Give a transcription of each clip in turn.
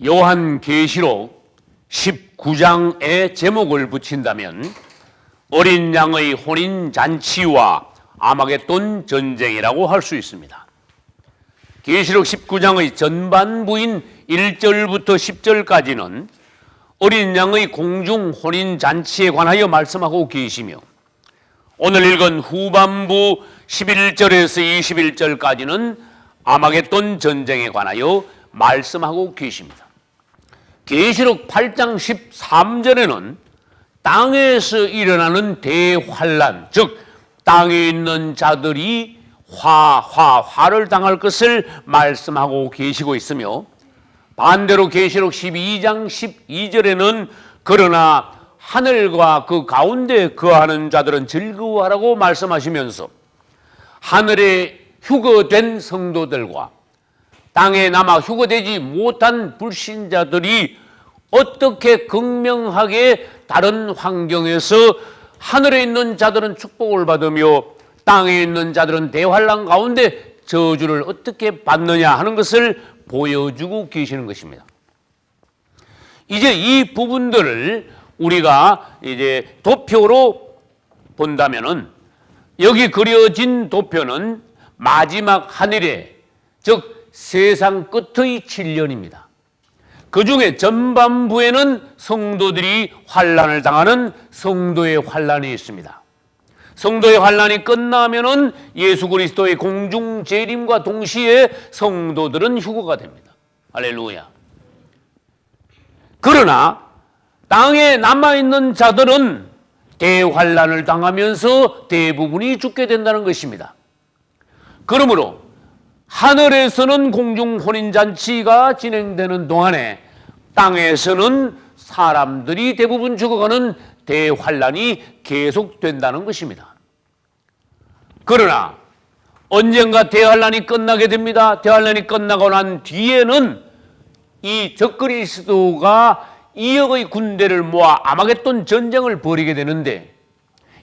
요한계시록 19장의 제목을 붙인다면 어린 양의 혼인잔치와 아마겟돈 전쟁이라고 할 수 있습니다. 계시록 19장의 전반부인 1절부터 10절까지는 어린 양의 공중 혼인잔치에 관하여 말씀하고 계시며, 오늘 읽은 후반부 11절에서 21절까지는 아마겟돈 전쟁에 관하여 말씀하고 계십니다. 계시록 8장 13절에는 땅에서 일어나는 대환란, 즉 땅에 있는 자들이 화를 당할 것을 말씀하고 계시고 있으며, 반대로 계시록 12장 12절에는 그러나 하늘과 그 가운데 거하는 자들은 즐거워하라고 말씀하시면서 하늘에 휴거된 성도들과 땅에 남아 휴거되지 못한 불신자들이 어떻게 극명하게 다른 환경에서 하늘에 있는 자들은 축복을 받으며 땅에 있는 자들은 대환란 가운데 저주를 어떻게 받느냐 하는 것을 보여주고 계시는 것입니다. 이제 이 부분들을 우리가 이제 도표로 본다면은, 여기 그려진 도표는 마지막 하늘에, 즉 세상 끝의 7년입니다. 그 중에 전반부에는 성도들이 환란을 당하는 성도의 환란이 있습니다. 성도의 환란이 끝나면은 예수 그리스도의 공중 재림과 동시에 성도들은 휴거가 됩니다. 할렐루야. 그러나 땅에 남아있는 자들은 대환란을 당하면서 대부분이 죽게 된다는 것입니다. 그러므로 하늘에서는 공중 혼인잔치가 진행되는 동안에 땅에서는 사람들이 대부분 죽어가는 대환란이 계속된다는 것입니다. 그러나 언젠가 대환란이 끝나게 됩니다. 대환란이 끝나고 난 뒤에는 이 적그리스도가 2억의 군대를 모아 아마겟돈 전쟁을 벌이게 되는데,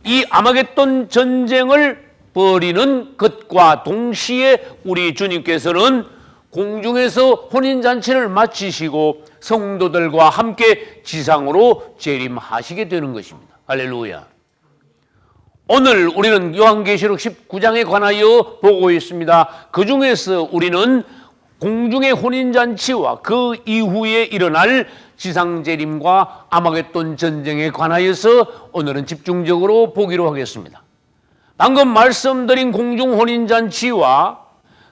이 아마겟돈 전쟁을 벌이는 것과 동시에 우리 주님께서는 공중에서 혼인잔치를 마치시고 성도들과 함께 지상으로 재림하시게 되는 것입니다. 할렐루야. 오늘 우리는 요한계시록 19장에 관하여 보고 있습니다. 그 중에서 우리는 공중의 혼인잔치와 그 이후에 일어날 지상재림과 아마겟돈 전쟁에 관하여서 오늘은 집중적으로 보기로 하겠습니다. 방금 말씀드린 공중 혼인잔치와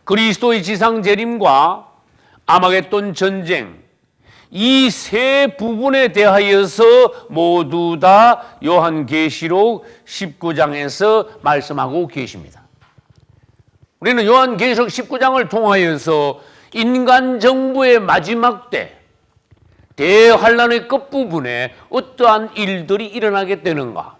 그리스도의 지상재림과 아마겟돈 전쟁, 이 세 부분에 대하여서 모두 다 요한계시록 19장에서 말씀하고 계십니다. 우리는 요한계시록 19장을 통하여서 인간 정부의 마지막 때 대환란의 끝부분에 어떠한 일들이 일어나게 되는가,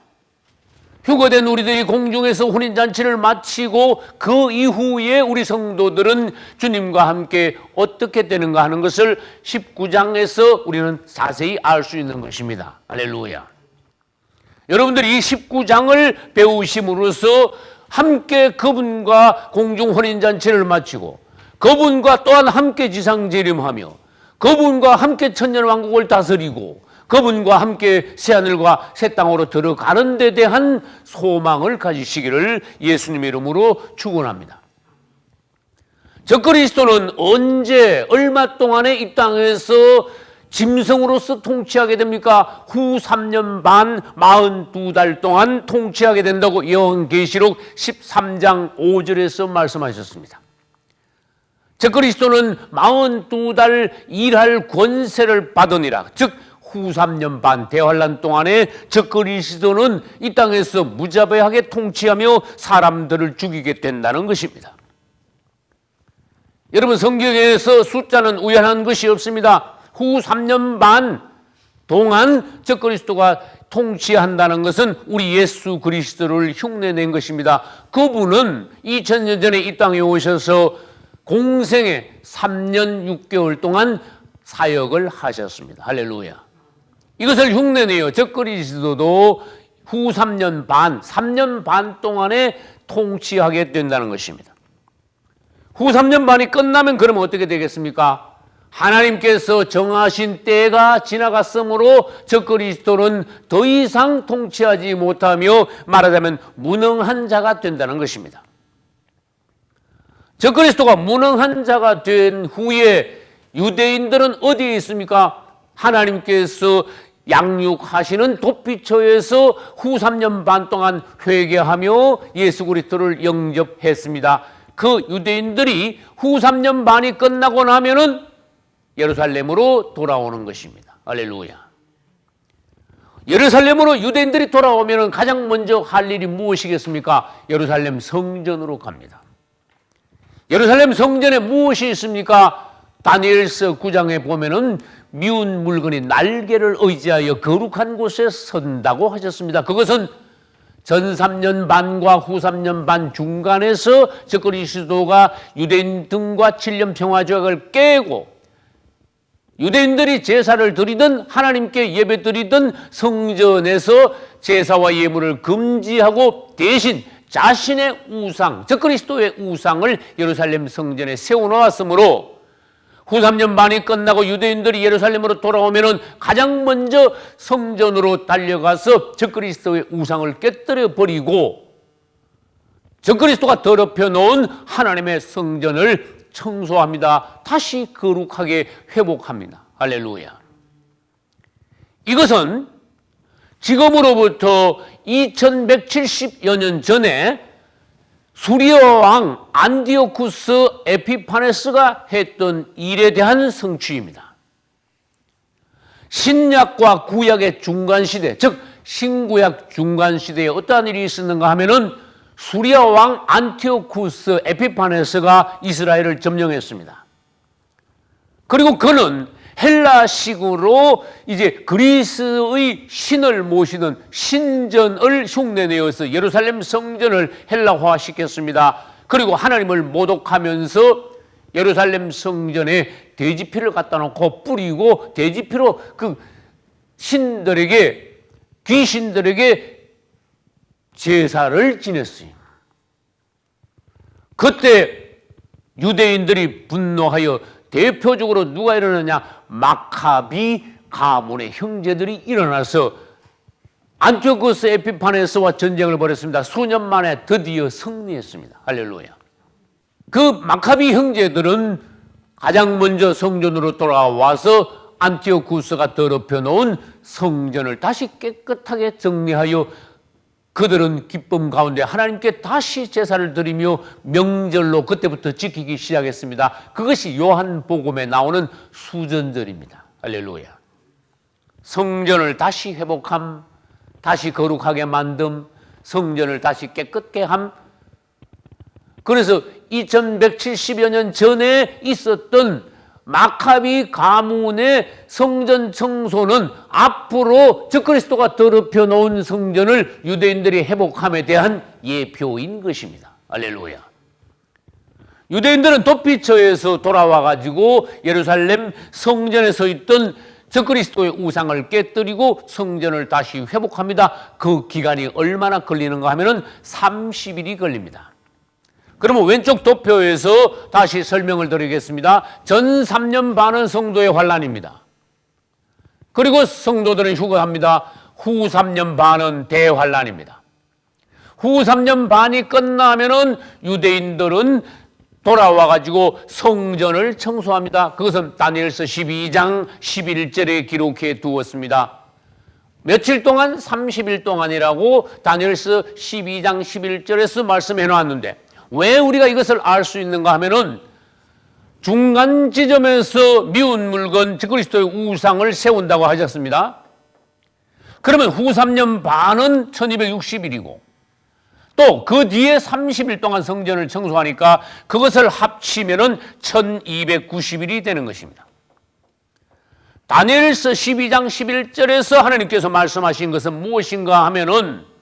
휴거된 우리들이 공중에서 혼인잔치를 마치고 그 이후에 우리 성도들은 주님과 함께 어떻게 되는가 하는 것을 19장에서 우리는 자세히 알 수 있는 것입니다. 할렐루야. 여러분들이 이 19장을 배우심으로써 함께 그분과 공중 혼인잔치를 마치고 그분과 또한 함께 지상재림하며 그분과 함께 천년왕국을 다스리고 그분과 함께 새하늘과 새 땅으로 들어가는 데 대한 소망을 가지시기를 예수님의 이름으로 축원합니다. 적그리스도는 언제, 얼마 동안에 이 땅에서 짐승으로서 통치하게 됩니까? 후 3년 반 42달 동안 통치하게 된다고 요한계시록 13장 5절에서 말씀하셨습니다. 적그리스도는 42달 일할 권세를 받으니라. 즉 후 3년 반 대환란 동안에 적그리스도는 이 땅에서 무자비하게 통치하며 사람들을 죽이게 된다는 것입니다. 여러분, 성경에서 숫자는 우연한 것이 없습니다. 후 3년 반 동안 적그리스도가 통치한다는 것은 우리 예수 그리스도를 흉내낸 것입니다. 그분은 2000년 전에 이 땅에 오셔서 공생에 3년 6개월 동안 사역을 하셨습니다. 할렐루야. 이것을 흉내내요. 적그리스도도 후 3년 반 동안에 통치하게 된다는 것입니다. 후 3년 반이 끝나면 그러면 어떻게 되겠습니까? 하나님께서 정하신 때가 지나갔으므로 적그리스도는 더 이상 통치하지 못하며 말하자면 무능한 자가 된다는 것입니다. 적그리스도가 무능한 자가 된 후에 유대인들은 어디에 있습니까? 하나님께서 양육하시는 도피처에서 후 3년 반 동안 회개하며 예수 그리스도를 영접했습니다. 그 유대인들이 후 3년 반이 끝나고 나면은 예루살렘으로 돌아오는 것입니다. 할렐루야. 예루살렘으로 유대인들이 돌아오면 가장 먼저 할 일이 무엇이겠습니까? 예루살렘 성전으로 갑니다. 예루살렘 성전에 무엇이 있습니까? 다니엘서 9장에 보면은 미운 물건이 날개를 의지하여 거룩한 곳에 선다고 하셨습니다. 그것은 전 3년 반과 후 3년 반 중간에서 적그리스도가 유대인 등과 7년 평화조약을 깨고 유대인들이 제사를 드리든 하나님께 예배 드리든 성전에서 제사와 예물을 금지하고 대신 자신의 우상, 적그리스도의 우상을 예루살렘 성전에 세워놓았으므로 후 3년 반이 끝나고 유대인들이 예루살렘으로 돌아오면 가장 먼저 성전으로 달려가서 적그리스도의 우상을 깨뜨려 버리고 적그리스도가 더럽혀 놓은 하나님의 성전을 청소합니다. 다시 거룩하게 회복합니다. 할렐루야. 이것은 지금으로부터 2170여 년 전에 수리아 왕 안디오쿠스 에피파네스가 했던 일에 대한 성취입니다. 신약과 구약의 중간시대, 즉 신구약 중간시대에 어떠한 일이 있었는가 하면은 수리아 왕 안티오쿠스 에피파네스가 이스라엘을 점령했습니다. 그리고 그는 헬라식으로 이제 그리스의 신을 모시는 신전을 흉내내어서 예루살렘 성전을 헬라화 시켰습니다. 그리고 하나님을 모독하면서 예루살렘 성전에 돼지피를 갖다 놓고 뿌리고 돼지피로 그 신들에게, 귀신들에게 제사를 지냈어요. 그때 유대인들이 분노하여 대표적으로 누가 일어나냐? 마카비 가문의 형제들이 일어나서 안티오쿠스 에피파네스와 전쟁을 벌였습니다. 수년 만에 드디어 승리했습니다. 할렐루야. 그 마카비 형제들은 가장 먼저 성전으로 돌아와서 안티오쿠스가 더럽혀 놓은 성전을 다시 깨끗하게 정리하여 그들은 기쁨 가운데 하나님께 다시 제사를 드리며 명절로 그때부터 지키기 시작했습니다. 그것이 요한복음에 나오는 수전절입니다. 할렐루야. 성전을 다시 회복함, 다시 거룩하게 만듦, 성전을 다시 깨끗게 함. 그래서 2170여 년 전에 있었던 마카비 가문의 성전 청소는 앞으로 적그리스도가 더럽혀 놓은 성전을 유대인들이 회복함에 대한 예표인 것입니다. 할렐루야. 유대인들은 도피처에서 돌아와 가지고 예루살렘 성전에 서 있던 적그리스도의 우상을 깨뜨리고 성전을 다시 회복합니다. 그 기간이 얼마나 걸리는가 하면은 30일이 걸립니다. 그러면 왼쪽 도표에서 다시 설명을 드리겠습니다. 전 3년 반은 성도의 환란입니다. 그리고 성도들은 휴거합니다. 후 3년 반은 대환란입니다. 후 3년 반이 끝나면은 유대인들은 돌아와가지고 성전을 청소합니다. 그것은 다니엘서 12장 11절에 기록해 두었습니다. 며칠 동안 30일 동안이라고 다니엘서 12장 11절에서 말씀해 놨는데 왜 우리가 이것을 알 수 있는가 하면은 중간 지점에서 미운 물건, 즉 그리스도의 우상을 세운다고 하셨습니다. 그러면 후 3년 반은 1260일이고 또 그 뒤에 30일 동안 성전을 청소하니까 그것을 합치면은 1290일이 되는 것입니다. 다니엘서 12장 11절에서 하나님께서 말씀하신 것은 무엇인가 하면은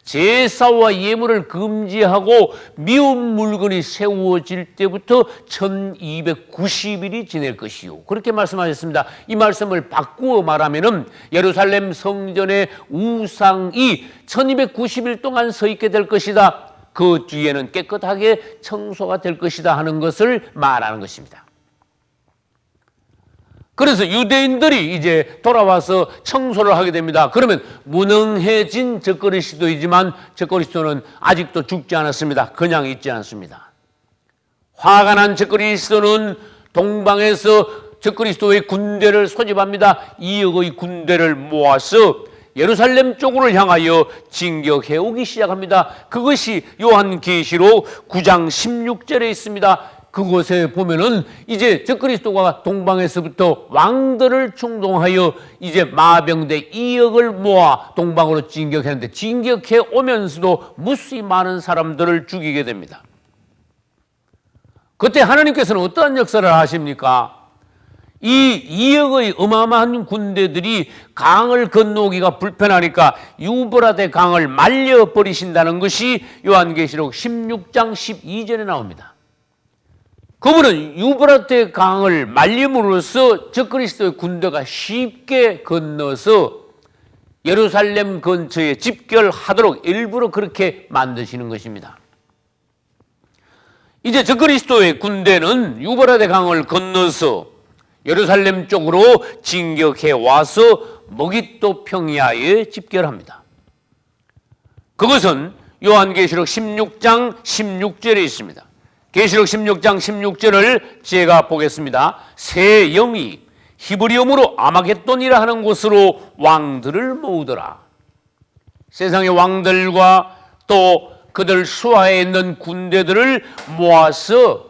제사와 예물을 금지하고 미운 물건이 세워질 때부터 1290일이 지낼 것이요. 그렇게 말씀하셨습니다. 이 말씀을 바꾸어 말하면은 예루살렘 성전의 우상이 1290일 동안 서 있게 될 것이다. 그 뒤에는 깨끗하게 청소가 될 것이다 하는 것을 말하는 것입니다. 그래서 유대인들이 이제 돌아와서 청소를 하게 됩니다. 그러면 무능해진 적그리스도이지만 적그리스도는 아직도 죽지 않았습니다. 그냥 있지 않습니다. 화가 난 적그리스도는 동방에서 적그리스도의 군대를 소집합니다. 2억의 군대를 모아서 예루살렘 쪽으로 향하여 진격해 오기 시작합니다. 그것이 요한계시록 9장 16절에 있습니다. 그곳에 보면은 이제 적그리스도가 동방에서부터 왕들을 충동하여 이제 마병대 2억을 모아 동방으로 진격했는데, 진격해 오면서도 무수히 많은 사람들을 죽이게 됩니다. 그때 하나님께서는 어떠한 역사를 하십니까? 이 2억의 어마어마한 군대들이 강을 건너오기가 불편하니까 유브라데 강을 말려버리신다는 것이 요한계시록 16장 12절에 나옵니다. 그분은 유브라데 강을 말림으로써 적그리스도의 군대가 쉽게 건너서 예루살렘 근처에 집결하도록 일부러 그렇게 만드시는 것입니다. 이제 적그리스도의 군대는 유브라데 강을 건너서 예루살렘 쪽으로 진격해 와서 머깃도 평야에 집결합니다. 그것은 요한계시록 16장 16절에 있습니다. 계시록 16장 16절을 제가 보겠습니다. 새 영이 히브리어로 아마겟돈이라 하는 곳으로 왕들을 모으더라. 세상의 왕들과 또 그들 수하에 있는 군대들을 모아서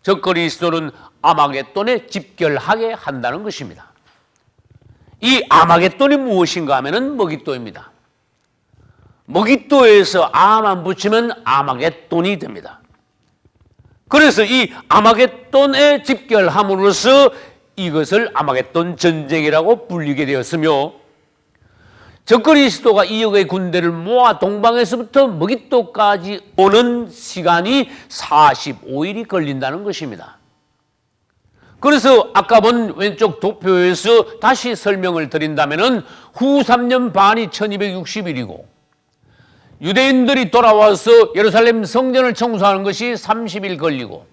적그리스도는 아마겟돈에 집결하게 한다는 것입니다. 이 아마겟돈이 무엇인가 하면은 머깃도입니다. 머깃도에서 아만 붙이면 아마겟돈이 됩니다. 그래서 이 아마겟돈에 집결함으로써 이것을 아마겟돈 전쟁이라고 불리게 되었으며, 적그리스도가 2억의 군대를 모아 동방에서부터 머깃도까지 오는 시간이 45일이 걸린다는 것입니다. 그래서 아까 본 왼쪽 도표에서 다시 설명을 드린다면 후 3년 반이 1260일이고 유대인들이 돌아와서 예루살렘 성전을 청소하는 것이 30일 걸리고,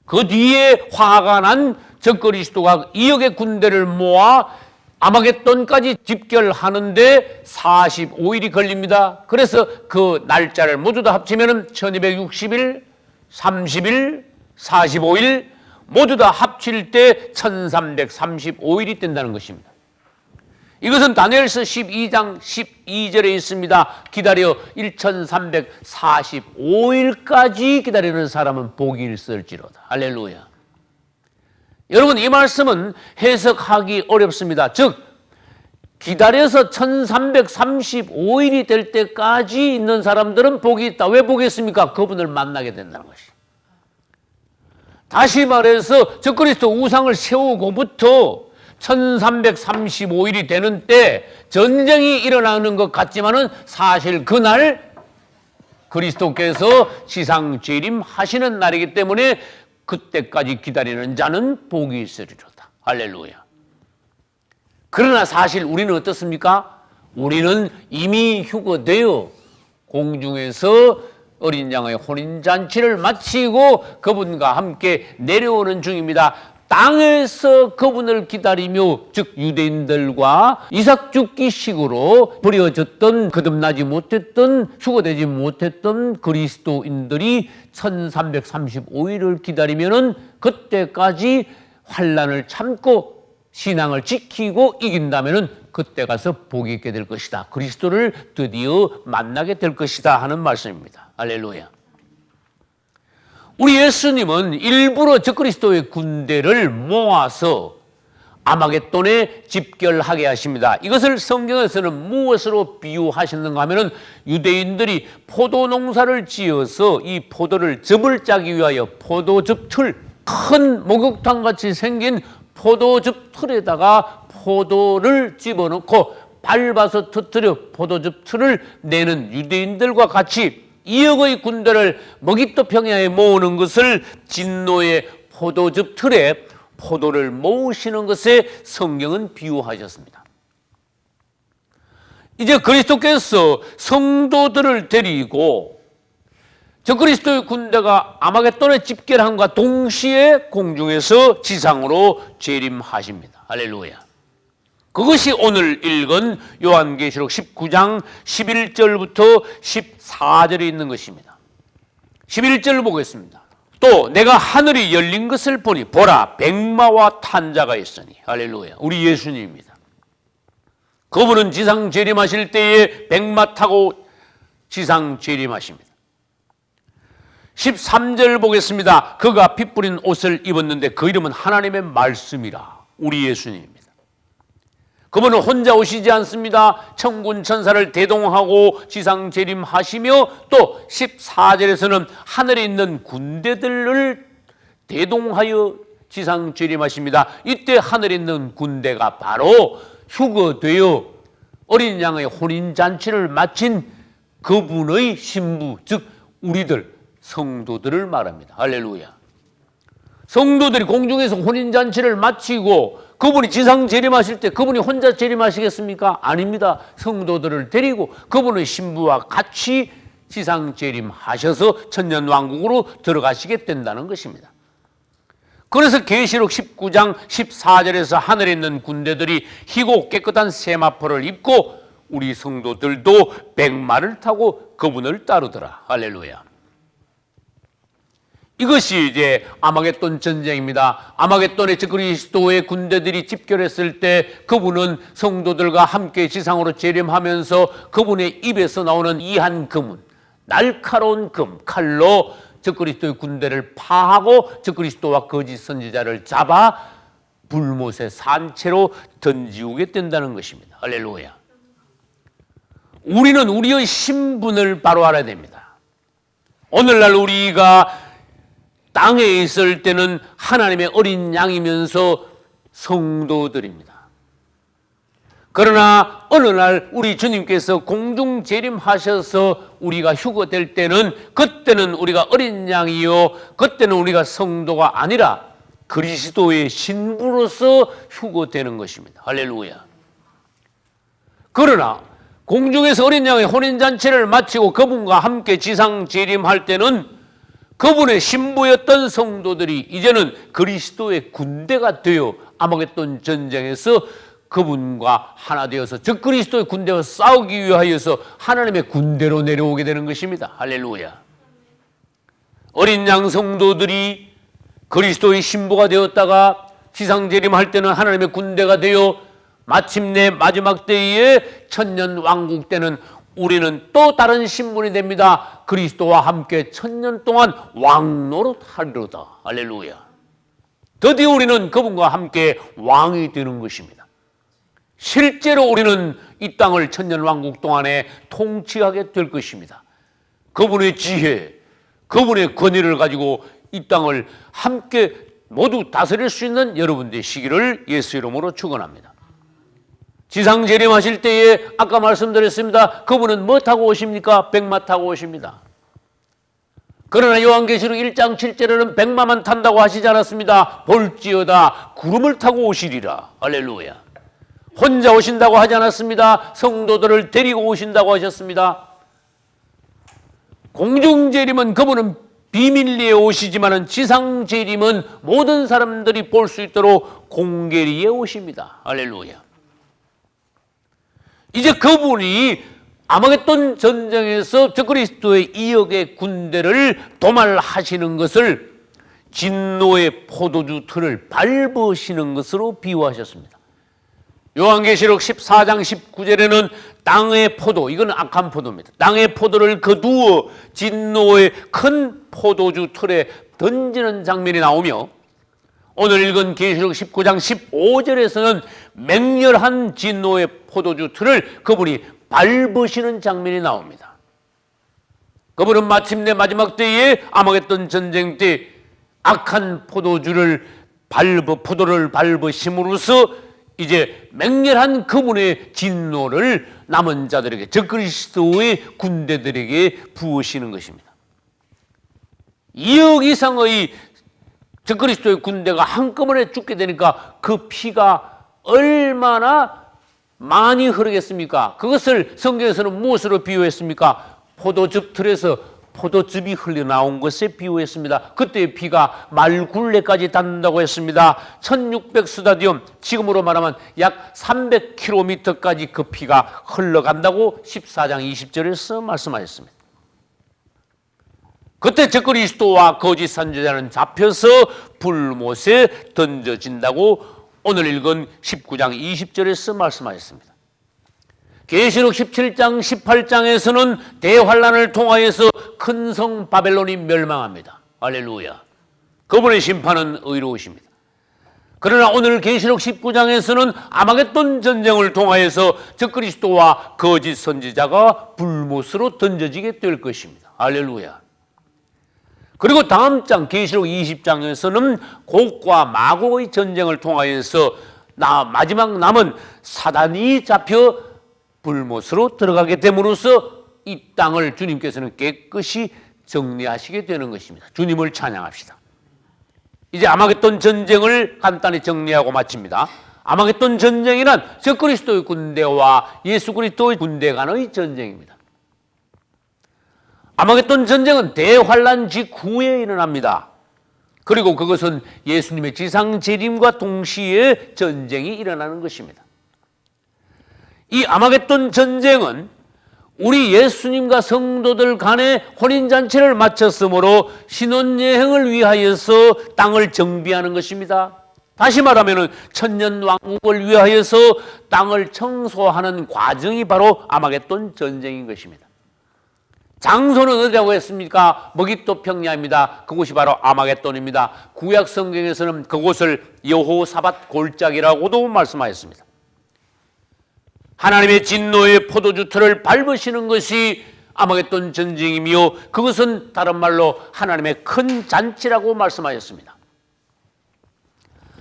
그 뒤에 화가 난 적그리스도가 2억의 군대를 모아 아마겟돈까지 집결하는데 45일이 걸립니다. 그래서 그 날짜를 모두 다 합치면 1260일, 30일, 45일 모두 다 합칠 때 1335일이 된다는 것입니다. 이것은 다니엘서 12장 12절에 있습니다. 기다려 1345일까지 기다리는 사람은 복이 있을지로다. 할렐루야. 여러분, 이 말씀은 해석하기 어렵습니다. 즉 기다려서 1335일이 될 때까지 있는 사람들은 복이 있다. 왜 복이 있습니까? 그분을 만나게 된다는 것이. 다시 말해서 적그리스도 우상을 세우고부터 1335일이 되는 때 전쟁이 일어나는 것 같지만은 사실 그날 그리스도께서 지상 재림하시는 날이기 때문에 그때까지 기다리는 자는 복이 있으리로다. 할렐루야. 그러나 사실 우리는 어떻습니까? 우리는 이미 휴거되어 공중에서 어린 양의 혼인잔치를 마치고 그분과 함께 내려오는 중입니다. 땅에서 그분을 기다리며, 즉 유대인들과 이삭 죽기식으로 버려졌던, 거듭나지 못했던, 휴거되지 못했던 그리스도인들이 1335일을 기다리면은 그때까지 환난을 참고 신앙을 지키고 이긴다면은 그때 가서 복이 있게 될 것이다. 그리스도를 드디어 만나게 될 것이다 하는 말씀입니다. 할렐루야. 우리 예수님은 일부러 적그리스도의 군대를 모아서 아마겟돈에 집결하게 하십니다. 이것을 성경에서는 무엇으로 비유하셨는가 하면은 유대인들이 포도 농사를 지어서 이 포도를 즙을 짜기 위하여 포도즙 틀, 큰 목욕탕 같이 생긴 포도즙 틀에다가 포도를 집어넣고 밟아서 터뜨려 포도즙 틀을 내는 유대인들과 같이 2억의 군대를 머깃도 평야에 모으는 것을 진노의 포도즙 틀에 포도를 모으시는 것에 성경은 비유하셨습니다. 이제 그리스도께서 성도들을 데리고 적그리스도의 군대가 아마겟돈에 집결함과 동시에 공중에서 지상으로 재림하십니다. 할렐루야. 그것이 오늘 읽은 요한계시록 19장 11절부터 14절에 있는 것입니다. 11절 보겠습니다. 또 내가 하늘이 열린 것을 보니 보라 백마와 탄 자가 있으니, 할렐루야, 우리 예수님입니다. 그분은 지상 재림하실 때에 백마 타고 지상 재림하십니다. 13절 보겠습니다. 그가 피 뿌린 옷을 입었는데 그 이름은 하나님의 말씀이라, 우리 예수님입니다. 그분은 혼자 오시지 않습니다. 천군 천사를 대동하고 지상 재림하시며 또 14절에서는 하늘에 있는 군대들을 대동하여 지상 재림하십니다. 이때 하늘에 있는 군대가 바로 휴거되어 어린 양의 혼인잔치를 마친 그분의 신부, 즉 우리들 성도들을 말합니다. 할렐루야. 성도들이 공중에서 혼인잔치를 마치고 그분이 지상 재림하실 때 그분이 혼자 재림하시겠습니까? 아닙니다. 성도들을 데리고 그분의 신부와 같이 지상 재림하셔서 천년왕국으로 들어가시게 된다는 것입니다. 그래서 계시록 19장 14절에서 하늘에 있는 군대들이 희고 깨끗한 세마포를 입고 우리 성도들도 백마를 타고 그분을 따르더라. 할렐루야. 이것이 이제 아마겟돈 전쟁입니다. 아마겟돈에 그리스도의 군대들이 집결했을 때 그분은 성도들과 함께 지상으로 재림하면서 그분의 입에서 나오는 이한 금은 날카로운 금, 칼로 그리스도의 군대를 파하고 그리스도와 거짓 선지자를 잡아 불못의 산채로 던지우게 된다는 것입니다. 할렐루야. 우리는 우리의 신분을 바로 알아야 됩니다. 오늘날 우리가 땅에 있을 때는 하나님의 어린 양이면서 성도들입니다. 그러나 어느 날 우리 주님께서 공중 재림하셔서 우리가 휴거될 때는 그때는 우리가 어린 양이요, 그때는 우리가 성도가 아니라 그리스도의 신부로서 휴거되는 것입니다. 할렐루야. 그러나 공중에서 어린 양의 혼인잔치를 마치고 그분과 함께 지상 재림할 때는 그분의 신부였던 성도들이 이제는 그리스도의 군대가 되어 아마겟돈 전쟁에서 그분과 하나 되어서 즉 그리스도의 군대와 싸우기 위하여서 하나님의 군대로 내려오게 되는 것입니다. 할렐루야. 어린 양 성도들이 그리스도의 신부가 되었다가 지상 재림할 때는 하나님의 군대가 되어 마침내 마지막 때에 천년 왕국 때는 우리는 또 다른 신분이 됩니다. 그리스도와 함께 천년 동안 왕노릇 하리로다. 할렐루야. 드디어 우리는 그분과 함께 왕이 되는 것입니다. 실제로 우리는 이 땅을 천년 왕국 동안에 통치하게 될 것입니다. 그분의 지혜, 그분의 권위를 가지고 이 땅을 함께 모두 다스릴 수 있는 여러분 되시기를 예수 이름으로 축원합니다. 지상 재림하실 때에 아까 말씀드렸습니다. 그분은 뭐 타고 오십니까? 백마 타고 오십니다. 그러나 요한계시록 1장 7절에는 백마만 탄다고 하시지 않았습니다. 볼지어다 구름을 타고 오시리라. 할렐루야. 혼자 오신다고 하지 않았습니다. 성도들을 데리고 오신다고 하셨습니다. 공중 재림은 그분은 비밀리에 오시지만은 지상 재림은 모든 사람들이 볼 수 있도록 공개리에 오십니다. 할렐루야. 이제 그분이 아마겟돈 전쟁에서 그리스도의 2억의 군대를 도말하시는 것을 진노의 포도주 틀을 밟으시는 것으로 비유하셨습니다. 요한계시록 14장 19절에는 땅의 포도, 이건 악한 포도입니다. 땅의 포도를 거두어 진노의 큰 포도주 틀에 던지는 장면이 나오며 오늘 읽은 계시록 19장 15절에서는 맹렬한 진노의 포도주 틀을 그분이 밟으시는 장면이 나옵니다. 그분은 마침내 마지막 때에 아마겟돈 전쟁 때 악한 포도를 밟으심으로써 이제 맹렬한 그분의 진노를 남은 자들에게 즉 그리스도의 군대들에게 부으시는 것입니다. 2억 이상의 즉 그리스도의 군대가 한꺼번에 죽게 되니까 그 피가 얼마나 많이 흐르겠습니까? 그것을 성경에서는 무엇으로 비유했습니까? 포도즙 틀에서 포도즙이 흘러나온 것에 비유했습니다. 그때의 피가 말굴레까지 닿는다고 했습니다. 1600스타디움, 지금으로 말하면 약 300km까지 그 피가 흘러간다고 14장 20절에서 말씀하셨습니다. 그때 적그리스도와 거짓 선지자는 잡혀서 불못에 던져진다고 오늘 읽은 19장 20절에서 말씀하셨습니다. 계시록 17장 18장에서는 대환란을 통하여서 큰 성 바벨론이 멸망합니다. 할렐루야. 그분의 심판은 의로우십니다. 그러나 오늘 계시록 19장에서는 아마겟돈 전쟁을 통하여서 적그리스도와 거짓 선지자가 불못으로 던져지게 될 것입니다. 할렐루야. 그리고 다음 장 계시록 20장에서는 곡과 마곡의 전쟁을 통하여서 마지막 남은 사단이 잡혀 불못으로 들어가게 됨으로써 이 땅을 주님께서는 깨끗이 정리하시게 되는 것입니다. 주님을 찬양합시다. 이제 아마겟돈 전쟁을 간단히 정리하고 마칩니다. 아마겟돈 전쟁이란 적그리스도의 군대와 예수 그리스도의 군대 간의 전쟁입니다. 아마겟돈 전쟁은 대환란 직후에 일어납니다. 그리고 그것은 예수님의 지상 재림과 동시에 전쟁이 일어나는 것입니다. 이 아마겟돈 전쟁은 우리 예수님과 성도들 간의 혼인잔치를 마쳤으므로 신혼여행을 위하여서 땅을 정비하는 것입니다. 다시 말하면 천년왕국을 위하여서 땅을 청소하는 과정이 바로 아마겟돈 전쟁인 것입니다. 장소는 어디라고 했습니까? 머깃도 평야입니다. 그곳이 바로 아마겟돈입니다. 구약 성경에서는 그곳을 여호사밧 골짜기라고도 말씀하였습니다. 하나님의 진노의 포도주 틀을 밟으시는 것이 아마겟돈 전쟁이며 그것은 다른 말로 하나님의 큰 잔치라고 말씀하셨습니다.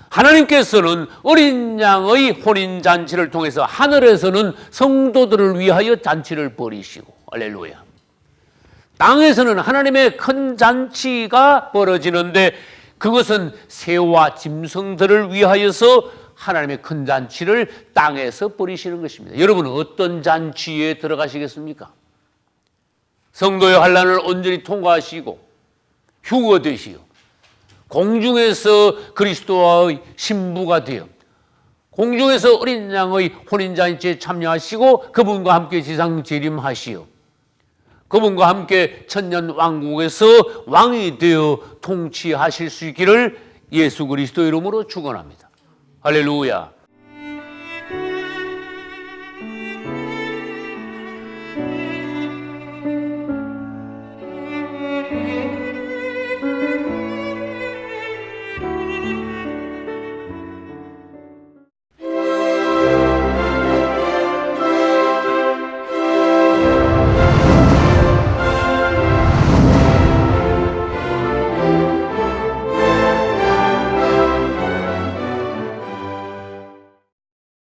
하나님께서는 어린 양의 혼인잔치를 통해서 하늘에서는 성도들을 위하여 잔치를 벌이시고, 할렐루야. 땅에서는 하나님의 큰 잔치가 벌어지는데 그것은 새와 짐승들을 위하여서 하나님의 큰 잔치를 땅에서 벌이시는 것입니다. 여러분은 어떤 잔치에 들어가시겠습니까? 성도의 환난을 온전히 통과하시고 휴거되시오. 공중에서 그리스도와의 신부가 되어 공중에서 어린 양의 혼인잔치에 참여하시고 그분과 함께 지상 재림하시오. 그분과 함께 천년 왕국에서 왕이 되어 통치하실 수 있기를 예수 그리스도 이름으로 축원합니다. 할렐루야.